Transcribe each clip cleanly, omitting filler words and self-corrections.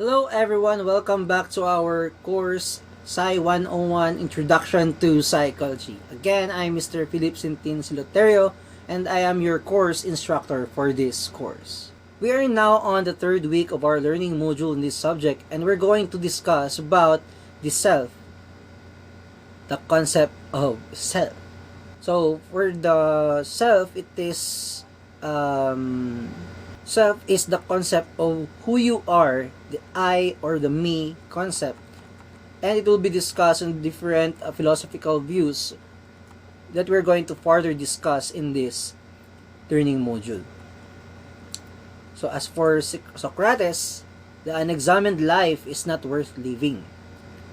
Hello everyone, welcome back to our course Psy 101 Introduction to Psychology. Again, I'm Mr. Philip Sintin Siloterio and I am your course instructor for this course. We are now on the third week of our learning module in this subject and we're going to discuss about the self, the concept of self. So for the self, self is the concept of who you are, the I or the me concept, and it will be discussed in different philosophical views that we're going to further discuss in this learning module. So as for Socrates, the unexamined life is not worth living.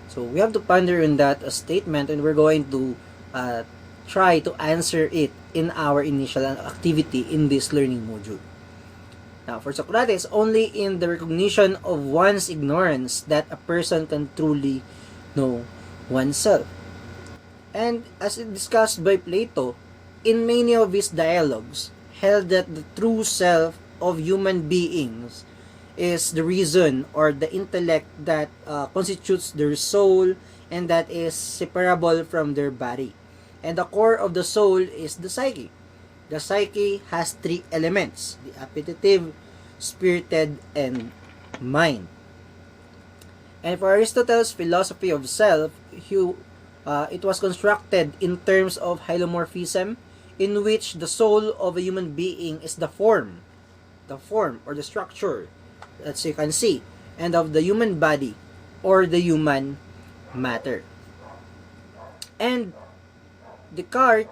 So we have to ponder on that statement, and we're going to try to answer it in our initial activity in this learning module. Now, for Socrates, only in the recognition of one's ignorance that a person can truly know oneself. And as discussed by Plato, in many of his dialogues, held that the true self of human beings is the reason or the intellect that constitutes their soul and that is separable from their body. And the core of the soul is the psyche. The psyche has three elements: the appetitive, spirited, and mind. And for Aristotle's philosophy of self, it was constructed in terms of hylomorphism, in which the soul of a human being is the form or the structure that you can see, and of the human body or the human matter. And Descartes'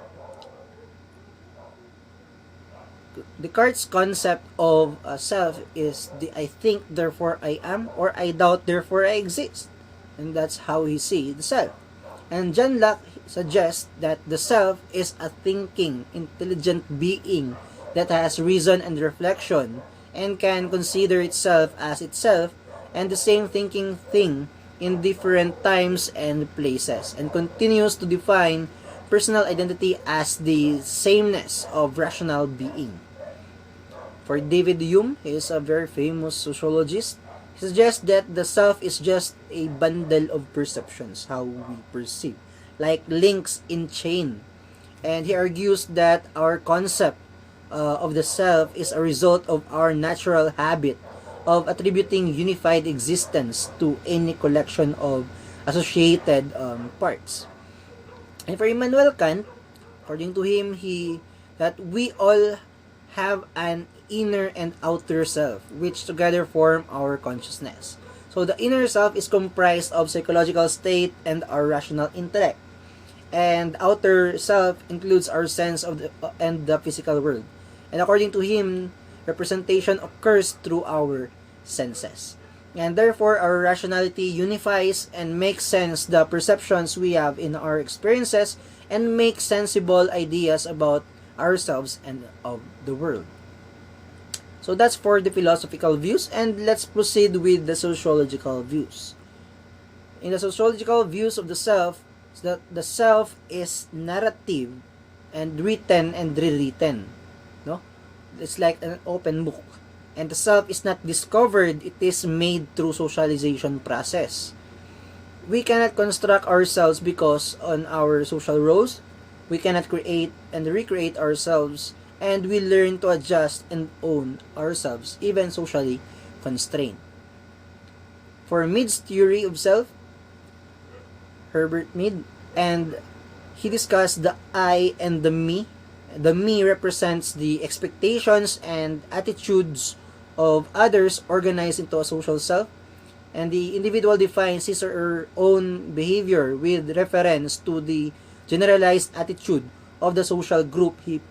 concept of self is the I think, therefore I am, or I doubt, therefore I exist. And that's how he sees the self. And John Locke suggests that the self is a thinking, intelligent being that has reason and reflection and can consider itself as itself and the same thinking thing in different times and places, and continues to define personal identity as the sameness of rational being. For David Hume, he is a very famous sociologist. He suggests that the self is just a bundle of perceptions, how we perceive, like links in chain. And he argues that our concept of the self is a result of our natural habit of attributing unified existence to any collection of associated parts. And for Immanuel Kant, according to him, that we all have an inner and outer self, which together form our consciousness. So the inner self is comprised of psychological state and our rational intellect. And outer self includes our sense of the physical world. And according to him, representation occurs through our senses. And therefore, our rationality unifies and makes sense the perceptions we have in our experiences and makes sensible ideas about ourselves and of the world. So that's for the philosophical views, and let's proceed with the sociological views. In the sociological views of the self, that the self is narrative and written and rewritten. No? It's like an open book. And the self is not discovered, it is made through socialization process. We cannot construct ourselves because on our social roles, we cannot create and recreate ourselves, and we learn to adjust and own ourselves, even socially constrained. For Mead's theory of self, Herbert Mead, and he discussed the I and the me. The me represents the expectations and attitudes of others organized into a social self, and the individual defines his or her own behavior with reference to the generalized attitude of the social group he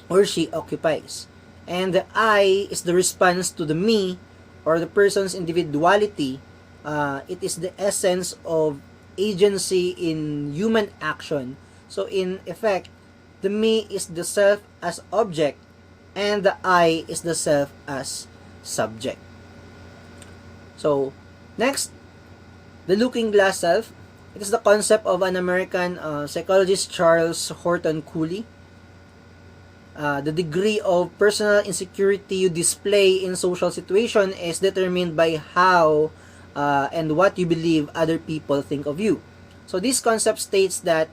or she occupies. And the I is the response to the me or the person's individuality. It is the essence of agency in human action. So in effect, the me is the self as object and the I is the self as subject. So, next, the looking glass self. It is the concept of an American psychologist, Charles Horton Cooley. The degree of personal insecurity you display in social situation is determined by how and what you believe other people think of you. So this concept states that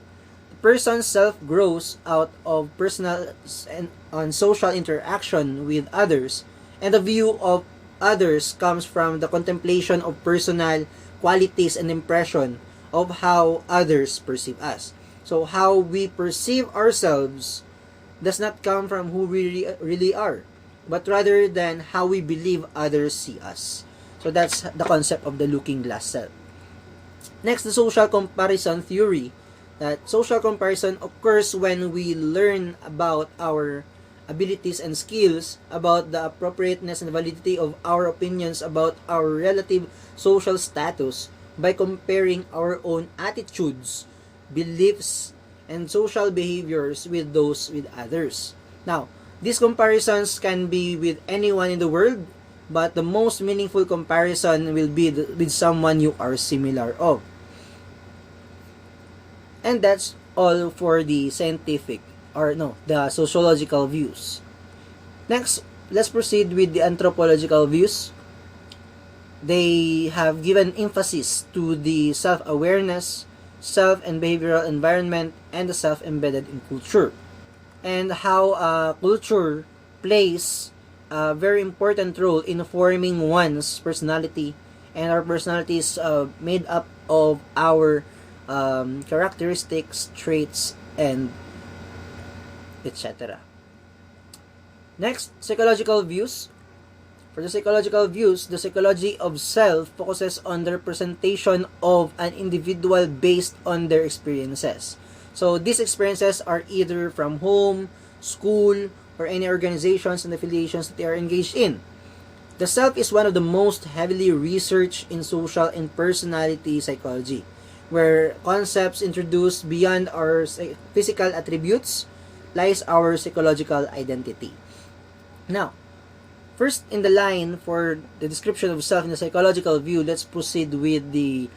the person's self grows out of personal and on social interaction with others, and the view of others comes from the contemplation of personal qualities and impression of how others perceive us. So how we perceive ourselves does not come from who we really are, but rather than how we believe others see us. So that's the concept of the looking glass self. Next, the social comparison theory. That social comparison occurs when we learn about our abilities and skills, about the appropriateness and validity of our opinions about our relative social status by comparing our own attitudes, beliefs, and social behaviors with those with others. Now, these comparisons can be with anyone in the world, but the most meaningful comparison will be with someone you are similar of. And that's all for the scientific, the sociological views. Next, let's proceed with the anthropological views. They have given emphasis to the self-awareness, self and behavioral environment, and the self embedded in culture, and how culture plays a very important role in forming one's personality, and our personality is made up of our characteristics, traits, and etc. Next, psychological views. For the psychological views, the psychology of self focuses on the representation of an individual based on their experiences. So these experiences are either from home, school, or any organizations and affiliations that they are engaged in. The self is one of the most heavily researched in social and personality psychology, where concepts introduced beyond our physical attributes lies our psychological identity. Now, first in the line for the description of self in the psychological view, let's proceed with the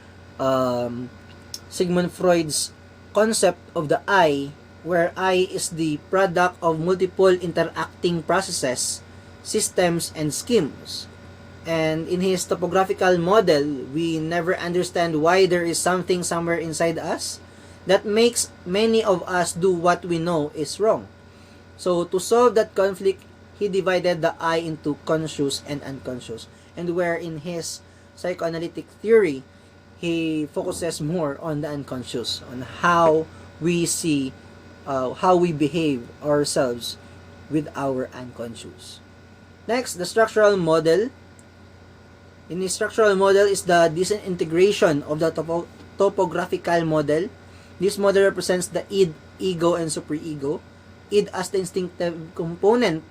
Sigmund Freud's concept of the I, where I is the product of multiple interacting processes, systems, and schemes. And in his topographical model, we never understand why there is something somewhere inside us that makes many of us do what we know is wrong. So to solve that conflict, he divided the I into conscious and unconscious. And where in his psychoanalytic theory, he focuses more on the unconscious, on how we see, how we behave ourselves with our unconscious. Next, the structural model. In the structural model is the disintegration of the topographical model. This model represents the id, ego, and superego. Id as the instinctive component,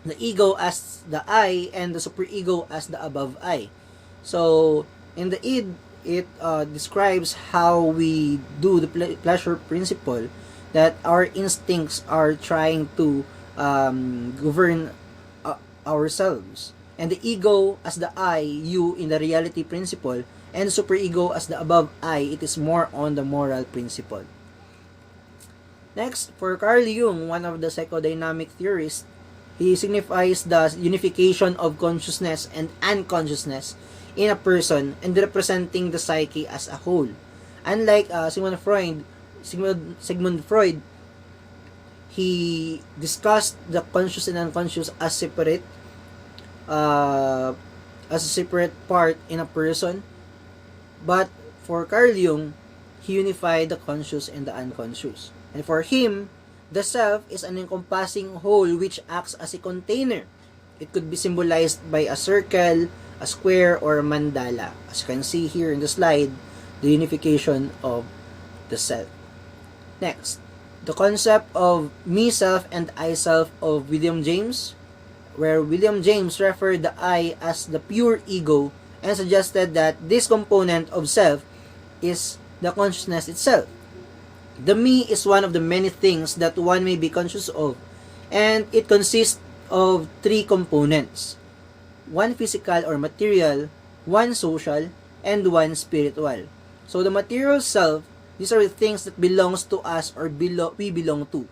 the ego as the I, and the superego as the above I. So, in the id, it describes how we do the pleasure principle, that our instincts are trying to govern ourselves. And the ego as the I, you in the reality principle, and superego as the above I, it is more on the moral principle. Next, for Carl Jung, one of the psychodynamic theorists, he signifies the unification of consciousness and unconsciousness in a person and representing the psyche as a whole. Unlike Sigmund Freud, he discussed the conscious and unconscious as separate, as a separate part in a person. But for Carl Jung, he unified the conscious and the unconscious. And for him, the self is an encompassing whole which acts as a container. It could be symbolized by a circle, a square, or a mandala. As you can see here in the slide, the unification of the self. Next, the concept of me-self and I-self of William James, where William James referred the I as the pure ego and suggested that this component of self is the consciousness itself. The me is one of the many things that one may be conscious of, and it consists of three components: one physical or material, one social, and one spiritual. So the material self, these are the things that belongs to us or we belong to.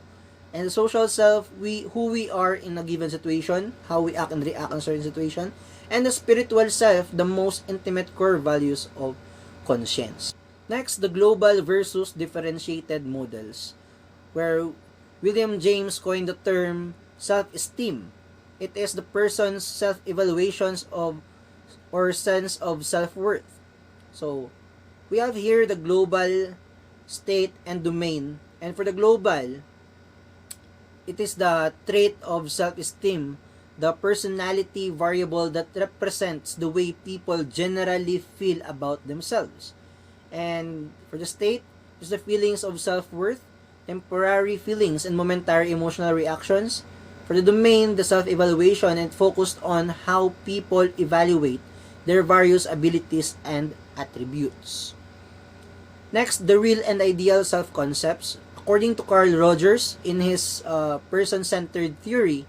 And the social self, who we are in a given situation, how we act and react in a certain situation. And the spiritual self, the most intimate core values of conscience. Next, the global versus differentiated models, where William James coined the term self-esteem. It is the person's self-evaluations of or sense of self-worth. So, we have here the global, state, and domain. And for the global, it is the trait of self-esteem, the personality variable that represents the way people generally feel about themselves. And for the state, it's the feelings of self-worth, temporary feelings and momentary emotional reactions. For the domain, the self-evaluation, and focused on how people evaluate their various abilities and attributes. Next, the real and ideal self-concepts. According to Carl Rogers, in his person-centered theory,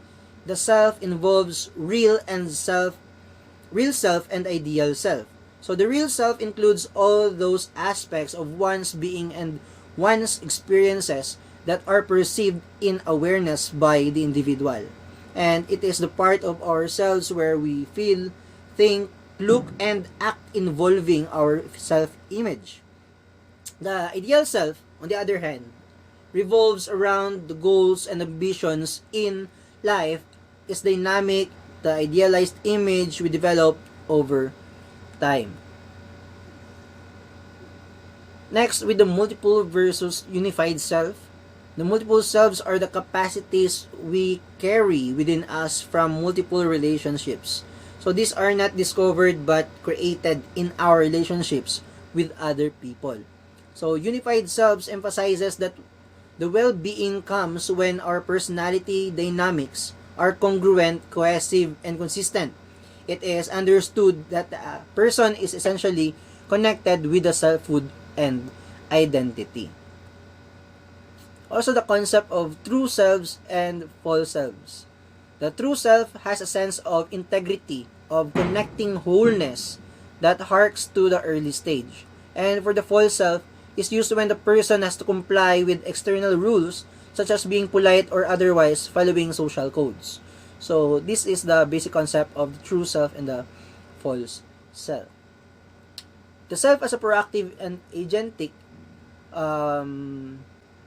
the self involves real self and ideal self. So the real self includes all those aspects of one's being and one's experiences that are perceived in awareness by the individual. And it is the part of ourselves where we feel, think, look, and act involving our self-image. The ideal self, on the other hand, revolves around the goals and ambitions in life, is dynamic, the idealized image we develop over time. Next, with the multiple versus unified self. The multiple selves are the capacities we carry within us from multiple relationships. So these are not discovered but created in our relationships with other people. So unified selves emphasizes that the well-being comes when our personality dynamics are congruent, cohesive, and consistent. It is understood that a person is essentially connected with the selfhood and identity. Also, the concept of true selves and false selves. The true self has a sense of integrity, of connecting wholeness that harks to the early stage. And for the false self, is used when the person has to comply with external rules such as being polite or otherwise following social codes. So this is the basic concept of the true self and the false self. The self as a proactive and agentic,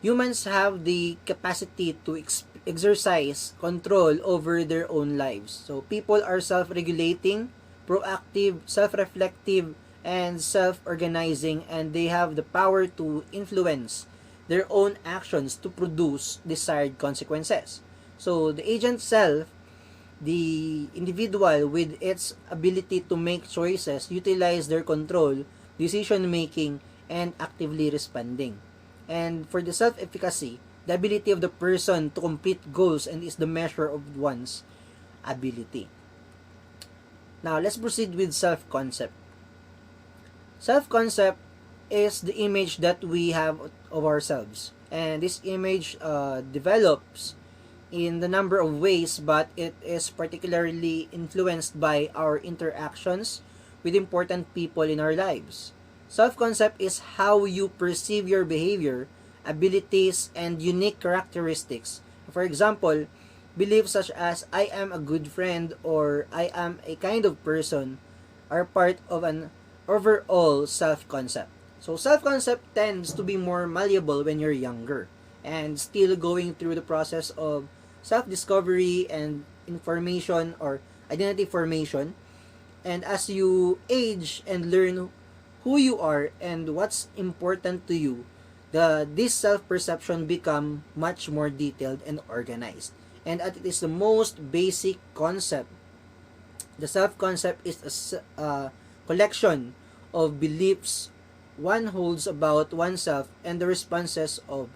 humans have the capacity to exercise control over their own lives. So people are self-regulating, proactive, self-reflective, and self-organizing, and they have the power to influence their own actions to produce desired consequences. So the agent self, the individual with its ability to make choices, utilize their control, decision making, and actively responding. And for the self-efficacy, the ability of the person to complete goals and is the measure of one's ability. Now let's proceed with self-concept. Self-concept is the image that we have of ourselves. And this image develops in the number of ways, but it is particularly influenced by our interactions with important people in our lives. Self-concept is how you perceive your behavior, abilities, and unique characteristics. For example, beliefs such as I am a good friend or I am a kind of person are part of an overall self-concept. So self-concept tends to be more malleable when you're younger and still going through the process of self-discovery and information or identity formation. And as you age and learn who you are and what's important to you, this self-perception become much more detailed and organized. And it is the most basic concept. The self-concept is a collection of beliefs one holds about oneself and the responses of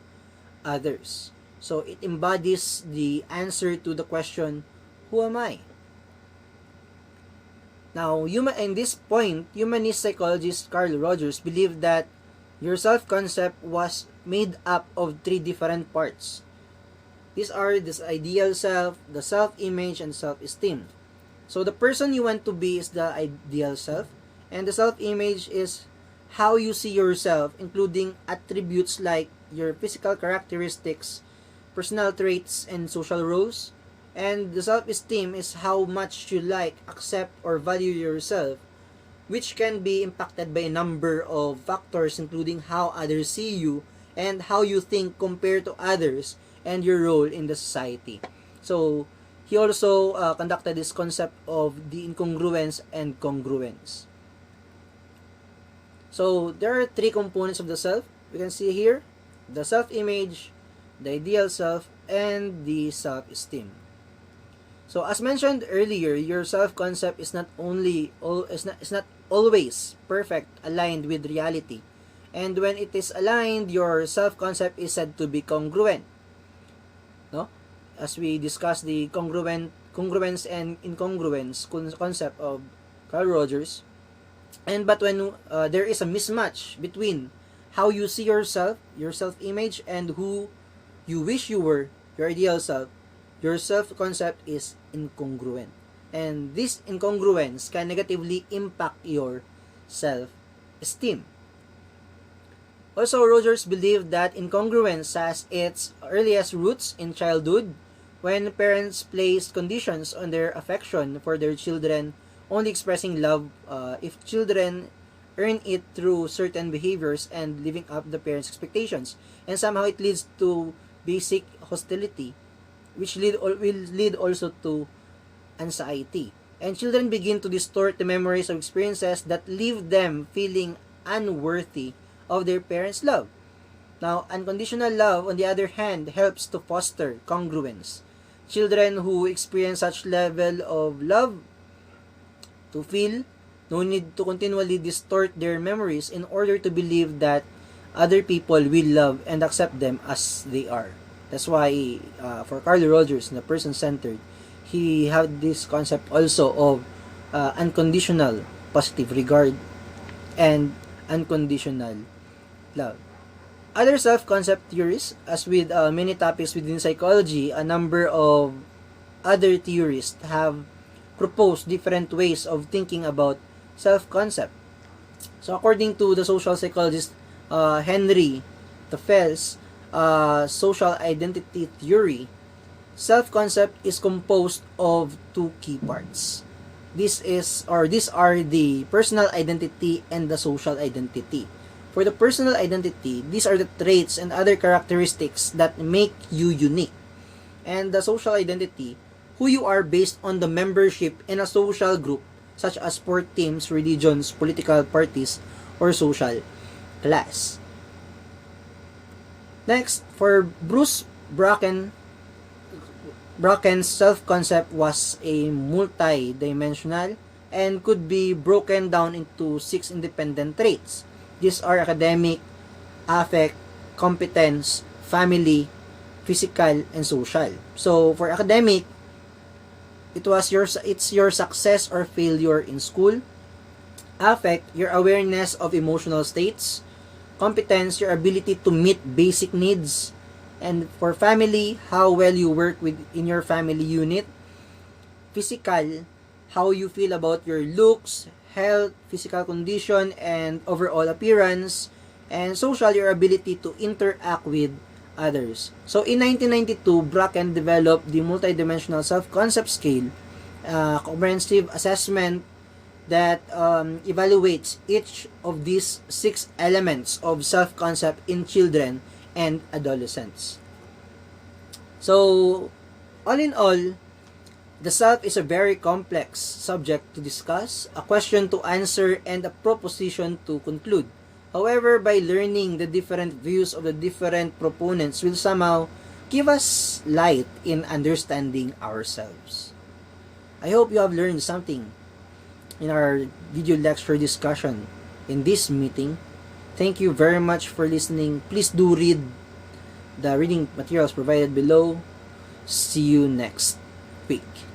others. So it embodies the answer to the question, who am I? Now, in this point, humanist psychologist Carl Rogers believed that your self-concept was made up of three different parts. These are the ideal self, the self-image, and self-esteem. So the person you want to be is the ideal self, and the self-image is how you see yourself, including attributes like your physical characteristics, personal traits, and social roles. And the self-esteem is how much you like, accept, or value yourself, which can be impacted by a number of factors including how others see you and how you think compared to others and your role in the society. So, he also conducted this concept of the incongruence and congruence. So, there are three components of the self. We can see here, the self-image, the ideal self, and the self-esteem. So, as mentioned earlier, your self-concept is not always perfect, aligned with reality. And when it is aligned, your self-concept is said to be congruent. No? As we discussed the congruence and incongruence concept of Carl Rogers. But when there is a mismatch between how you see yourself, your self-image, and who you wish you were, your ideal self, your self-concept is incongruent. And this incongruence can negatively impact your self-esteem. Also, Rogers believed that incongruence has its earliest roots in childhood, when parents placed conditions on their affection for their children, only expressing love if children earn it through certain behaviors and living up the parents' expectations. And somehow it leads to basic hostility, which will lead also to anxiety. And children begin to distort the memories of experiences that leave them feeling unworthy of their parents' love. Now, unconditional love, on the other hand, helps to foster congruence. Children who experience such level of love to feel no need to continually distort their memories in order to believe that other people will love and accept them as they are. That's why for Carl Rogers, the person-centered, he had this concept also of unconditional positive regard and unconditional love. Other self-concept theories, as with many topics within psychology, a number of other theorists have proposed different ways of thinking about self-concept. So according to the social psychologist Henry Taffel's social identity theory, self-concept is composed of two key parts. These are the personal identity and the social identity. For the personal identity, these are the traits and other characteristics that make you unique. And the social identity, who you are based on the membership in a social group, such as sport teams, religions, political parties, or social class. Next, for Bruce Bracken's self-concept was a multi-dimensional and could be broken down into 6 independent traits. These are academic, affect, competence, family, physical, and social. So, for academic, it's your success or failure in school. Affect, your awareness of emotional states. Competence, your ability to meet basic needs. And for family, how well you work in your family unit. Physical, how you feel about your looks, health, physical condition, and overall appearance. And social, your ability to interact with others. So in 1992, Bracken developed the multidimensional self-concept scale, comprehensive assessment that evaluates each of these 6 elements of self-concept in children and adolescents. So, all in all, the self is a very complex subject to discuss, a question to answer, and a proposition to conclude. However, by learning the different views of the different proponents will somehow give us light in understanding ourselves. I hope you have learned something in our video lecture discussion in this meeting. Thank you very much for listening. Please do read the reading materials provided below. See you next week.